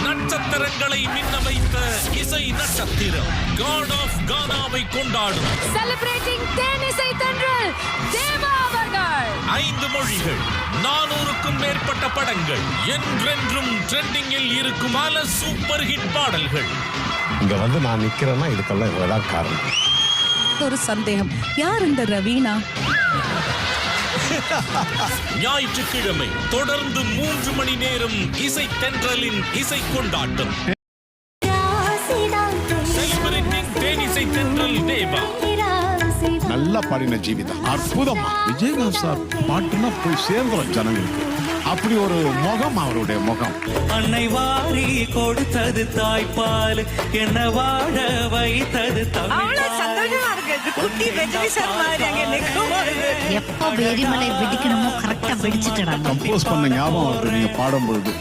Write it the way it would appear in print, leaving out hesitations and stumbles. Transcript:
நட்சத்திரங்களை மின்ன வைத்த இசை நட்சத்திரம் காட் ஆஃப் கானாவை கொண்டாடும் செலிப்ரேட்டிங் தேனிசை தென்றல் தேவா அவர்கள். 5 மொழிகள், 400க்கும் மேற்பட்ட படங்கள், என்றென்றும் ட்ரெண்டிங்கில் இருக்கும் பல சூப்பர் ஹிட் பாடல்கள். இங்க வந்து நான் நிக்கிறேன்னா இதுக்கெல்லாம் இவ்வளவுதான் காரணம். ஒரு சந்தேகம், யார் இந்த ரவீனா? ஞாயிற்றுக்கிழமை தொடர்ந்து 3 மணி நேரம் இசை தென்றலின் இசை கொண்டாட்டம். செலிப்ரேட்டிங் தேனிசை தென்றல் தேவா. நல்லா பாடின ஜீவிதா, அற்புதமா. விஜயகாந்த் சார் பாட்டுன்னா போய் சேர்ந்துடும் ஜனங்களுக்கு. அப்படி ஒரு முகம், அவருடைய முகம். அன்னை வாரி கொடுத்தது தாய்ப்பால், என்ன வாழ வைத்தது தமிழ். எப்ப வேரிமலை வெடிக்கணுமோ கரெக்டா வெடிச்சிட்டு கம்போஸ் பண்ண ஞாபகம் வருது நீங்க பாடும்பொழுது.